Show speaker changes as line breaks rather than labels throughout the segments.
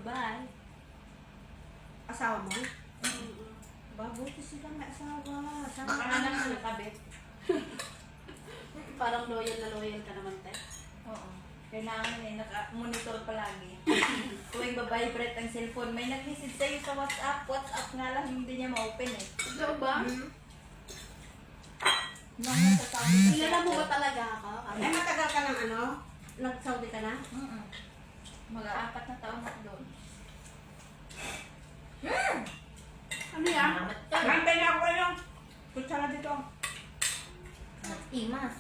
Dubai.
Asawa mo? Babuti sila may asawa.
Baka na lang nakabit. Parang loyal na loyal ka naman, te.
Oo. Kailangan naka-monitor palagi. Tuwing babibrate ang cellphone, may nag-message sa'yo sa WhatsApp. WhatsApp nga lang, hindi niya ma-open eh.
Ikaw ba?
Nung nagsasabi
Kilala mo ba talaga ako?
Ay, matagal ka ng ano? Nag-Saudi ka na?
Mag-aapat na taon na doon.
Ano yan?
Hantay na ako kayo. Kutsara dito.
Imas.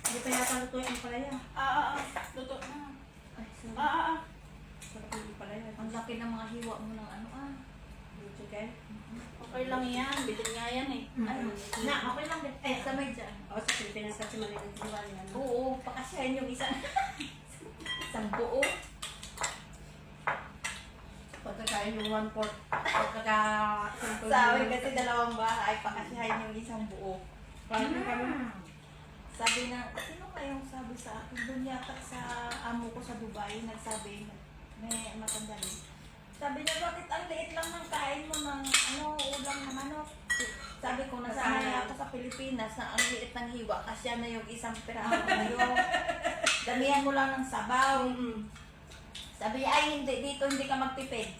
Hindi pa yata luto yung palaya.
Totoo na.
Ay, sorry.
Sarap yung palaya.
Ang laki ng mga hiwa mo ng ano
Yung chicken.
Okay lang yan. Bilhin nga yan eh.
Ano? Na, okay lang din. Eh, sa may dyan.
O, sa Pilipinas kasi maliit yung diwa yan.
Oo, pakasyahin yung isang isang buo.
Pagkakain yung 1/4. Pagkaka-sample
Sa amin kasi dalawang bahay, pakasyahin yung isang buo.
Parang kami.
Sabi na, sino kayong sabi sa akin? Doon yata sa amo ko sa Dubai, nagsabi, may matanda rin. Sabi niya, bakit ang liit lang ng kain mo ng ulam ng manok? Sabi ko, nasanay ako sa Pilipinas na ang liit ng hiwa kasi yan na yung isang piraso ngayon. Damihan mo lang ng sabaw. Sabi niya, ay hindi, dito hindi ka magpipid.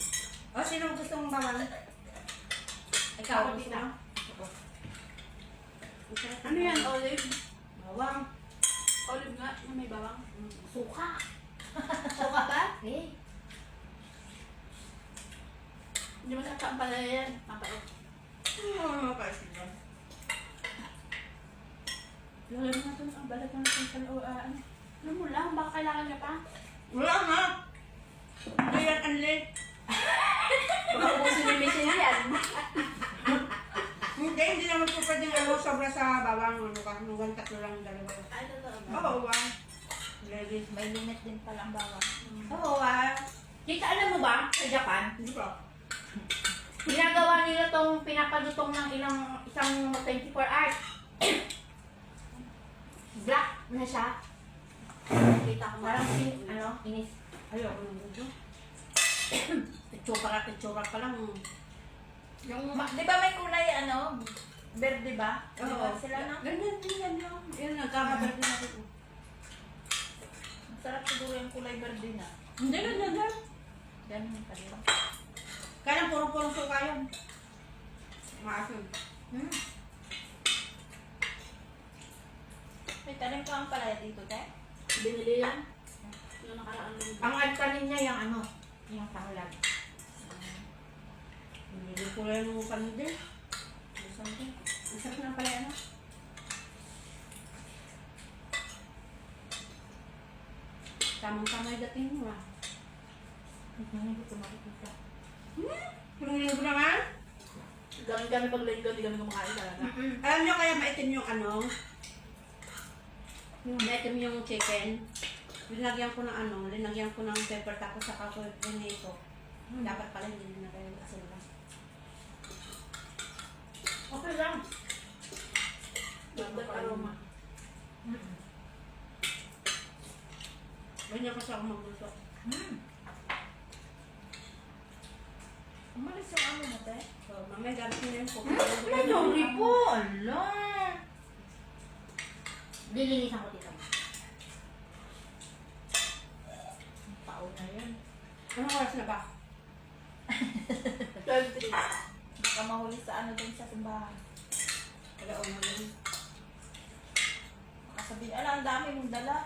O, sino gusto mong bawang?
Ikaw,
Ako
gusto
din
mo?
Ano yan? Olive?
Bawang.
Olive nga na may bawang.
Suka.
Suka ba?
Eh,
Hindi mo sa palaya yan. Mapait.
Ano ka sila?
Lalo na ito. Ang balat na natin sa ano. Alam mo lang, baka kailangan niya pa.
Wala nga. Hindi yan anli.
Baka ubusin ni Michelle yan.
Hindi naman po pwedeng sobra sa bawang. Ano ka, hanggang 3 lang dalawa.
Ay, totoo ba?
Oo, wow. Ladies.
may limit din palang bawang.
Oo, wow.
Kita, alam mo ba, sa Japan,
Hindi po.
ginagawa nila tong pinapadutong ng isang 24 hours. Black na siya.
Kita ko
Parang
marang
inis.
Ayoko nang gusto. Titsura pa lang.
Yung, di ba may kulay verde ba? Di ba
Oo.
sila na?
Ganyan din yan lang. Yan, nagkakabar din natin.
Masarap siguro yung kulay verde na.
Hindi, ganyan.
Ganun pa rin.
Kaya lang puro-puro suka yun. Maasim.
May tanim ka ang palaya dito, te?
binili yan. Yung nakaraan linggo.
Ang alkanin niya yung tanglad.
Hindi ko lang yung panindi. Ang sarap ng palaya, ano? Tamang-tama yung dating mo, ah.
Hindi ko makikita.
Yung linggo naman?
Kami pag linggo, di kami kumakain talaga.
Alam nyo kaya maitim yung maitim yung chicken. Linagyan ko ng linagyan ko ng pepper tapos saka ko pinito. Dapat pala hindi linagyan ng sila.
Okay lang.
Dagdag aroma.
Ganyan kasi ako magluto.
Umalis yung ano mo, te?
So, mamaya gamit nyo yung cook.
May sorry po. Ala. Dilinisan ko dito.
Paon na yun.
Anong oras na ba?
12-3.
Baka mahuli sa din sa simbahan.
Alaon na yun.
Baka sabihin, ang dami mong dala.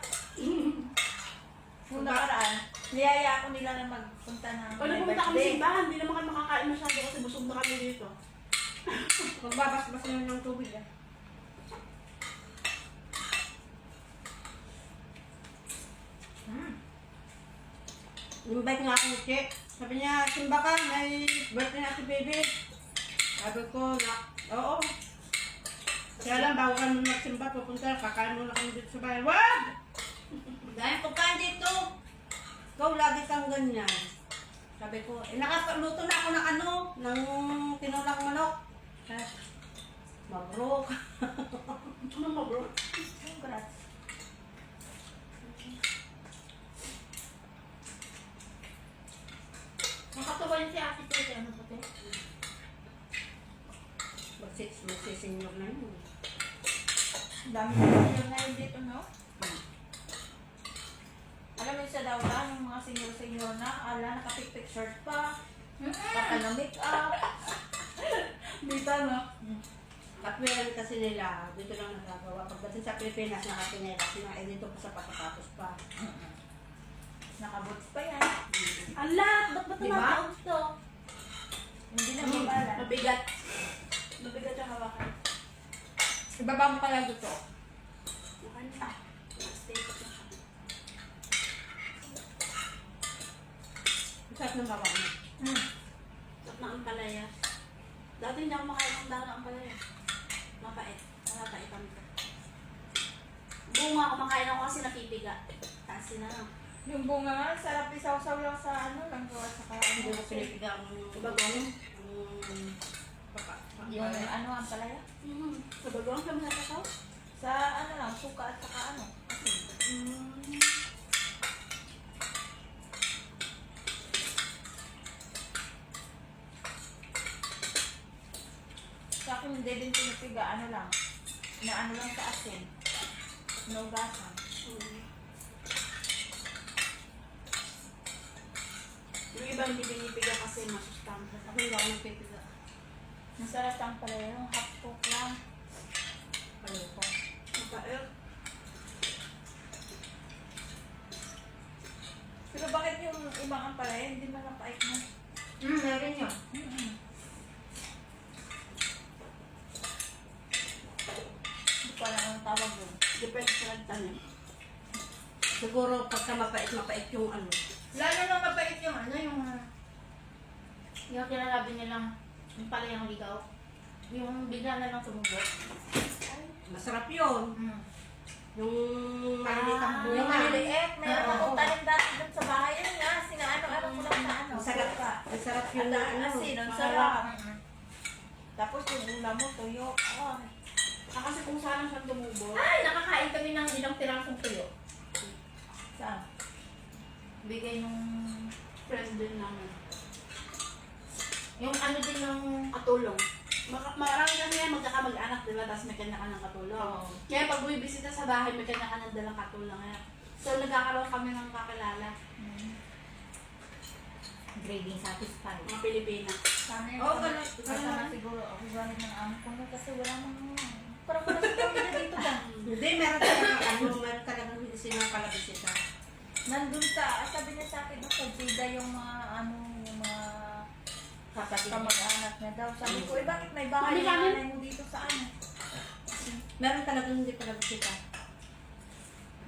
Nung nakaraan, niyaya ako nila na magpunta ng
Pag pumunta kami sa simbahan, hindi naman kami makakain masyado kasi busog na kami dito.
Magbabas-bas na ng tubig, ah. Invite nga ako ni Che. Sabi niya, simba ka, may birthday na si baby. Sabi ko, oo. Kaya lang, bago kami magsimba, pupunta, kakain muna kami dito sa bahay. Wag! Dahil pagkain dito, ikaw lagi kang ganyan. Sabi ko, nakaluto na ako ng tinulang manok. Mabrok.
Ano mo bro?
Congrats.
magsisenyor na yun.
Ang dami senior ngayon dito, no? Alam mo yung sa daw lang, yung mga senior na, nakapik-pik shirt pa, kapal na make-up.
Dito, no?
At meron kasi nila, dito lang nagagawa. Pagdating sa Pilipinas, nakapinelas na, eh dito pa sa patapos pa.
Nakabots pa yan.
Ala, ba't ba
Diba?
tumataog to?
Hindi na mabala.
Mabigat. Mabigat yung hawakan.
Ibaba mo kaya dito.
Makan pa. Stay pa siya.
Ang sarap ng bawang mo.
Sarap na ang palaya. Dati hindi ako makain ng dahon ng palaya. Mapait. Nakakaitan ko. Bunga ako makain ako kasi napipiga. Kasi na lang.
Yung bunga nga, sarap isaw-saw lang sa ano, lang gawa sa
Hindi
ano.
ko pinipiga ang
Bagong.
Yung ano, ang palaya.
Sa bagong kami natakaw?
Sa ano lang, suka at saka ano. Sa akin hindi din pinipiga, ano lang. Na ano lang sa asin. Inugasan.
Yung iba hindi pinipiga kasi masustansya.
Ako hindi ako nagpipiga.
Masarap ang palaya, yung half cook lang.
Ayoko.
Mapait.
Pero bakit yung ibang ang palaya, hindi man napait mo?
Meron yun.
Hindi ko alam ang tawag doon.
Depende sa nagtanim.
Siguro pagka mapait yung ano.
Lalo na mapait yung ano, yung kinalabi nilang yung pala yung ligaw. Yung bigla na lang tumugot.
Masarap yun. Yung maliliit ang
Yung
bunga.
maliliit, meron
Oo.
akong tanim dati doon sa bahay. Yun nga, sinaano-ano ko lang sa ano.
Ang sarap.
suka.
Ang sarap yun
Ang
na ano.
asin, ang
Maharap.
sarap. Tapos yung ulam mo, tuyo. Oh.
Kasi kung saan siyang tumubo.
Ay, nakakain kami ng ilang pirasong tuyo.
Saan?
Bigay nung
Friend din namin.
yung ano din ng
Katulong. Marami kasi yan magkakamag-anak, diba? Tapos may kanya-kanyang katulong.
Oo.
Kaya pag bumibisita sa bahay, may kanya-kanyang dalang katulong. So, nagkakaroon kami ng kakilala.
grading satisfied.
Mga Pilipina.
Sana yung
Oo, ganun.
sana siguro ako gamit ng amo ko na kasi wala nang parang wala sa pamilya dito ba?
Hindi, meron talagang ano, meron talagang hindi sila palabisita.
Nandun sa, sabi niya sa akin, no, sa Jida yung mga ano, yung mga
Kapatid niya.
kamag-anak niya daw. Sabi ko, eh bakit may bahay
Mami,
na
mami.
nanay mo dito sa ano?
Meron talagang hindi palabisita.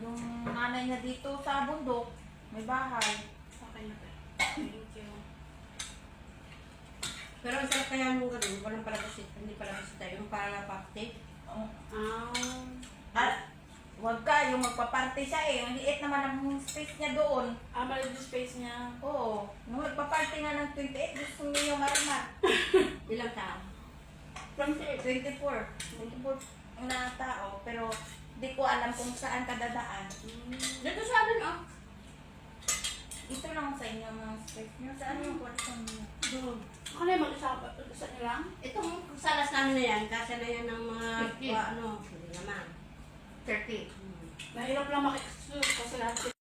Yung nanay niya dito sa bundok, may bahay.
Okay na ba? Thank you.
Pero ang sarap kaya nung gano'n, walang palabisita, hindi palabisita. Yung palapakte.
Oh.
Ah,
Wag ka, yung magpa-party siya eh. Ang liit naman ang space niya doon.
maliit yung space niya.
Oo. Nung nagpa-party nga ng 28, gusto niya yung marama.
Ilang tao.
24 na tao, pero di ko alam kung saan ka dadaan.
Dito sa amin, oh.
Ito lang sa inyo mga space niyo. Saan yung kwarto niyo?
Doon.
Ako na yung mag-isa niyo lang.
Itong salas namin na yan, kasi na yan ng mga,
50.
ano, hindi naman.
30.
Mahirap lang makikisuot kasi lahat